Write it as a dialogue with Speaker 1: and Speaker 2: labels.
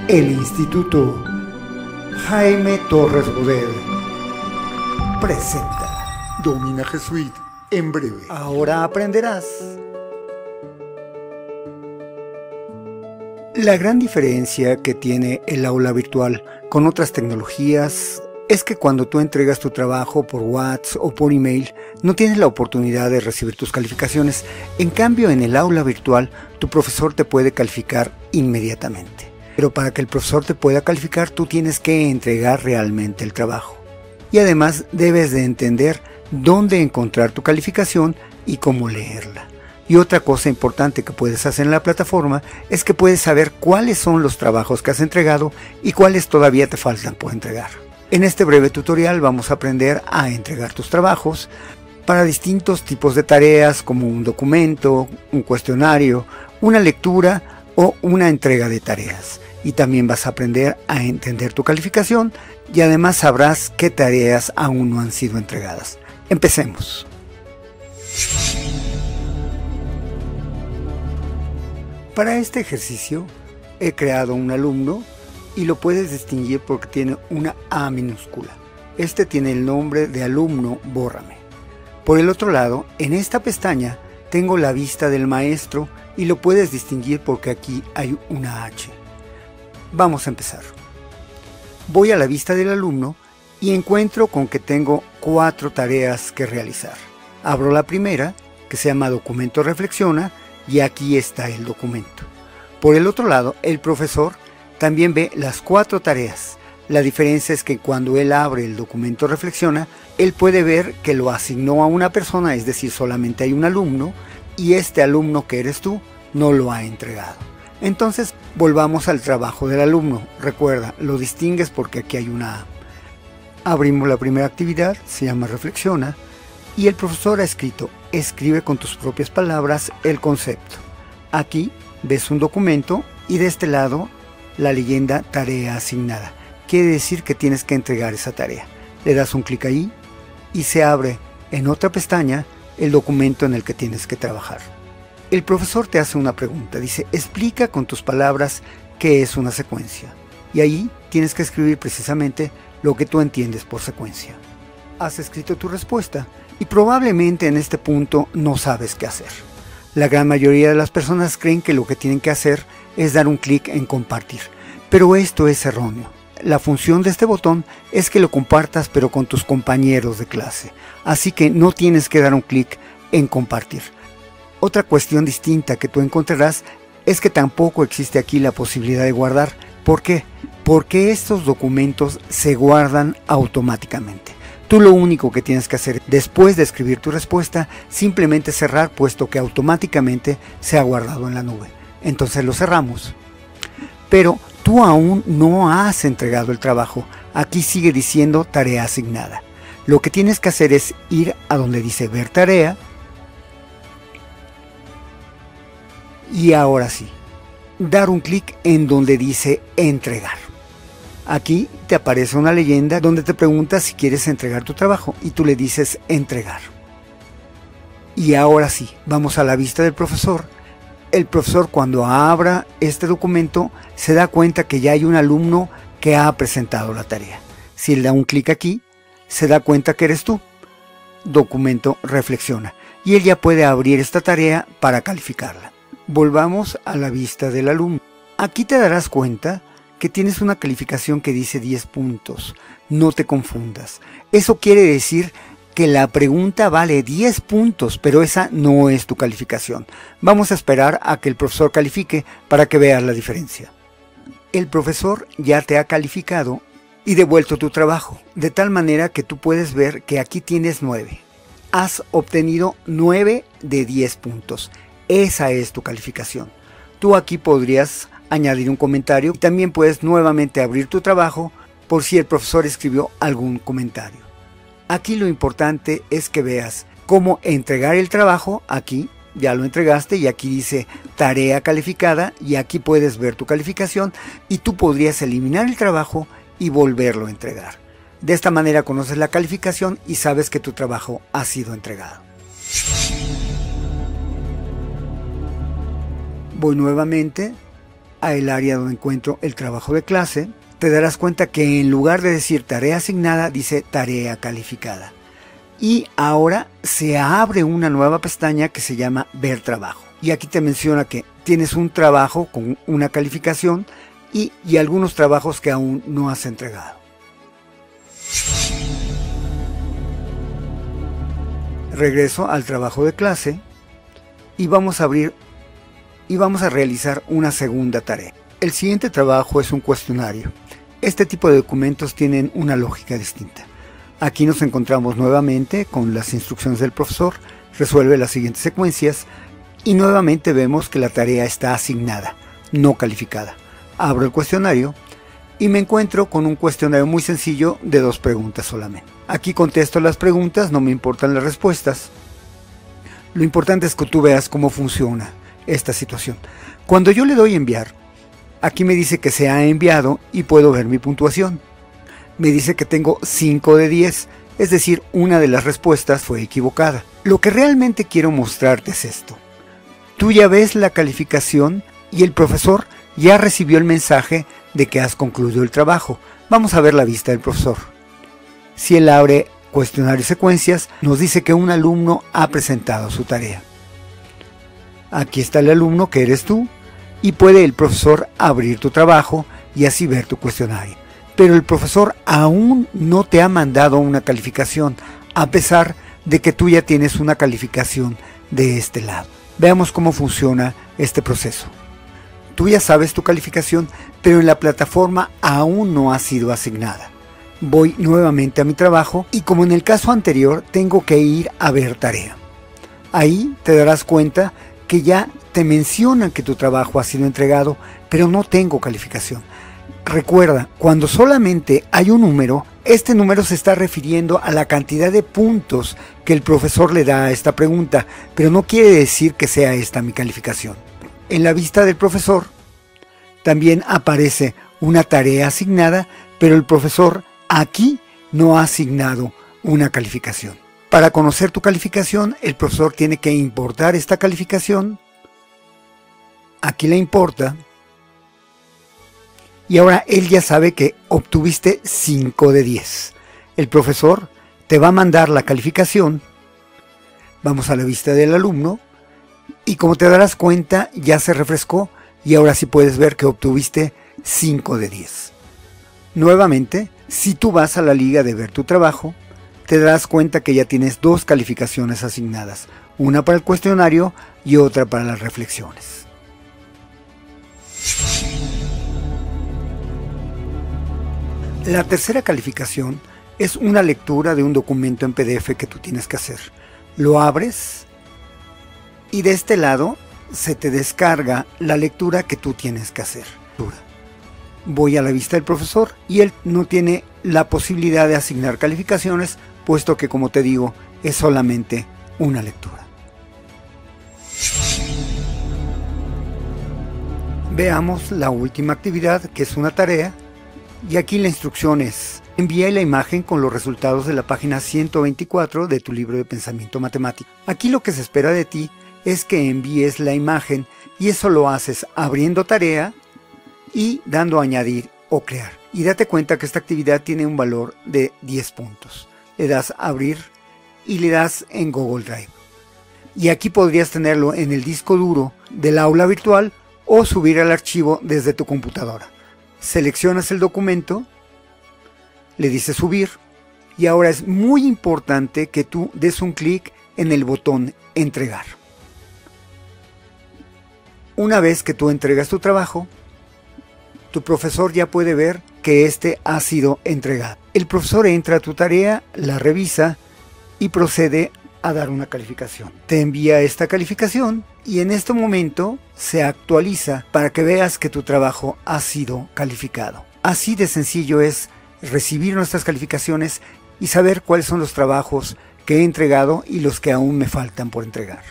Speaker 1: El Instituto Jaime Torres Bodet presenta Domina Jesuit en breve. Ahora aprenderás. La gran diferencia que tiene el aula virtual con otras tecnologías es que cuando tú entregas tu trabajo por WhatsApp o por email, no tienes la oportunidad de recibir tus calificaciones. En cambio, en el aula virtual, tu profesor te puede calificar inmediatamente. Pero para que el profesor te pueda calificar, tú tienes que entregar realmente el trabajo. Y además, debes de entender dónde encontrar tu calificación y cómo leerla. Y otra cosa importante que puedes hacer en la plataforma es que puedes saber cuáles son los trabajos que has entregado y cuáles todavía te faltan por entregar. En este breve tutorial vamos a aprender a entregar tus trabajos para distintos tipos de tareas como un documento, un cuestionario, una lectura o una entrega de tareas. Y también vas a aprender a entender tu calificación y además sabrás qué tareas aún no han sido entregadas. Empecemos. Para este ejercicio he creado un alumno y lo puedes distinguir porque tiene una A minúscula. Este tiene el nombre de alumno bórrame. Por el otro lado, en esta pestaña tengo la vista del maestro y lo puedes distinguir porque aquí hay una H. Vamos a empezar. Voy a la vista del alumno y encuentro con que tengo 4 tareas que realizar. Abro la primera, que se llama Documento Reflexiona, y aquí está el documento. Por el otro lado, el profesor también ve las 4 tareas. La diferencia es que cuando él abre el documento Reflexiona, él puede ver que lo asignó a una persona, es decir, solamente hay un alumno, y este alumno que eres tú no lo ha entregado. Entonces, volvamos al trabajo del alumno. Recuerda, lo distingues porque aquí hay una A. Abrimos la primera actividad, se llama Reflexiona, y el profesor ha escrito, escribe con tus propias palabras el concepto. Aquí ves un documento y de este lado la leyenda tarea asignada. Quiere decir que tienes que entregar esa tarea. Le das un clic ahí y se abre en otra pestaña el documento en el que tienes que trabajar. El profesor te hace una pregunta, dice, explica con tus palabras qué es una secuencia. Y ahí tienes que escribir precisamente lo que tú entiendes por secuencia. Has escrito tu respuesta y probablemente en este punto no sabes qué hacer. La gran mayoría de las personas creen que lo que tienen que hacer es dar un clic en compartir, pero esto es erróneo. La función de este botón es que lo compartas pero con tus compañeros de clase, así que no tienes que dar un clic en compartir. Otra cuestión distinta que tú encontrarás es que tampoco existe aquí la posibilidad de guardar. ¿Por qué? Porque estos documentos se guardan automáticamente. Tú lo único que tienes que hacer después de escribir tu respuesta, simplemente cerrar, puesto que automáticamente se ha guardado en la nube. Entonces lo cerramos. Pero tú aún no has entregado el trabajo. Aquí sigue diciendo tarea asignada. Lo que tienes que hacer es ir a donde dice ver tarea. Y ahora sí, dar un clic en donde dice entregar. Aquí te aparece una leyenda donde te pregunta si quieres entregar tu trabajo y tú le dices entregar. Y ahora sí, vamos a la vista del profesor. El profesor, cuando abra este documento, se da cuenta que ya hay un alumno que ha presentado la tarea. Si le da un clic aquí, se da cuenta que eres tú. Documento Reflexiona. Y él ya puede abrir esta tarea para calificarla. Volvamos a la vista del alumno. Aquí te darás cuenta que tienes una calificación que dice 10 puntos. No te confundas. Eso quiere decir que la pregunta vale 10 puntos, pero esa no es tu calificación. Vamos a esperar a que el profesor califique para que veas la diferencia. El profesor ya te ha calificado y devuelto tu trabajo, de tal manera que tú puedes ver que aquí tienes 9. Has obtenido 9 de 10 puntos. Esa es tu calificación. Tú aquí podrías añadir un comentario y también puedes nuevamente abrir tu trabajo por si el profesor escribió algún comentario. Aquí lo importante es que veas cómo entregar el trabajo. Aquí ya lo entregaste y aquí dice tarea calificada y aquí puedes ver tu calificación y tú podrías eliminar el trabajo y volverlo a entregar. De esta manera conoces la calificación y sabes que tu trabajo ha sido entregado. Voy nuevamente al área donde encuentro el trabajo de clase, te darás cuenta que en lugar de decir tarea asignada, dice tarea calificada. Y ahora se abre una nueva pestaña que se llama Ver trabajo. Y aquí te menciona que tienes un trabajo con una calificación y algunos trabajos que aún no has entregado. Regreso al trabajo de clase y vamos a realizar una segunda tarea. El siguiente trabajo es un cuestionario. Este tipo de documentos tienen una lógica distinta. Aquí nos encontramos nuevamente con las instrucciones del profesor, resuelve las siguientes secuencias y nuevamente vemos que la tarea está asignada, no calificada. Abro el cuestionario y me encuentro con un cuestionario muy sencillo de 2 preguntas solamente. Aquí contesto las preguntas, no me importan las respuestas. Lo importante es que tú veas cómo funciona esta situación. Cuando yo le doy enviar, aquí me dice que se ha enviado y puedo ver mi puntuación. Me dice que tengo 5 de 10, es decir, una de las respuestas fue equivocada. Lo que realmente quiero mostrarte es esto. Tú ya ves la calificación y el profesor ya recibió el mensaje de que has concluido el trabajo. Vamos a ver la vista del profesor. Si él abre cuestionario y secuencias, nos dice que un alumno ha presentado su tarea. Aquí está el alumno, que eres tú, y puede el profesor abrir tu trabajo y así ver tu cuestionario. Pero el profesor aún no te ha mandado una calificación, a pesar de que tú ya tienes una calificación de este lado. Veamos cómo funciona este proceso. Tú ya sabes tu calificación, pero en la plataforma aún no ha sido asignada. Voy nuevamente a mi trabajo y, como en el caso anterior, tengo que ir a ver tarea. Ahí te darás cuenta que ya te mencionan que tu trabajo ha sido entregado, pero no tengo calificación. Recuerda, cuando solamente hay un número, este número se está refiriendo a la cantidad de puntos que el profesor le da a esta pregunta, pero no quiere decir que sea esta mi calificación. En la vista del profesor también aparece una tarea asignada, pero el profesor aquí no ha asignado una calificación. Para conocer tu calificación, el profesor tiene que importar esta calificación. Aquí la importa. Y ahora él ya sabe que obtuviste 5 de 10. El profesor te va a mandar la calificación. Vamos a la vista del alumno. Y como te darás cuenta, ya se refrescó y ahora sí puedes ver que obtuviste 5 de 10. Nuevamente, si tú vas a la liga de ver tu trabajo, te darás cuenta que ya tienes 2 calificaciones asignadas. Una para el cuestionario y otra para las reflexiones. La tercera calificación es una lectura de un documento en PDF que tú tienes que hacer. Lo abres y de este lado se te descarga la lectura que tú tienes que hacer. Voy a la vista del profesor y él no tiene la posibilidad de asignar calificaciones, puesto que, como te digo, es solamente una lectura. Veamos la última actividad, que es una tarea. Y aquí la instrucción es: envía la imagen con los resultados de la página 124 de tu libro de pensamiento matemático. Aquí lo que se espera de ti es que envíes la imagen y eso lo haces abriendo tarea y dando a añadir o crear. Y date cuenta que esta actividad tiene un valor de 10 puntos. Le das a abrir y le das en Google Drive. Y aquí podrías tenerlo en el disco duro del aula virtual o subir el archivo desde tu computadora. Seleccionas el documento, le dices subir y ahora es muy importante que tú des un clic en el botón entregar. Una vez que tú entregas tu trabajo, tu profesor ya puede ver que este ha sido entregado. El profesor entra a tu tarea, la revisa y procede a dar una calificación. Te envía esta calificación y en este momento se actualiza para que veas que tu trabajo ha sido calificado. Así de sencillo es recibir nuestras calificaciones y saber cuáles son los trabajos que he entregado y los que aún me faltan por entregar.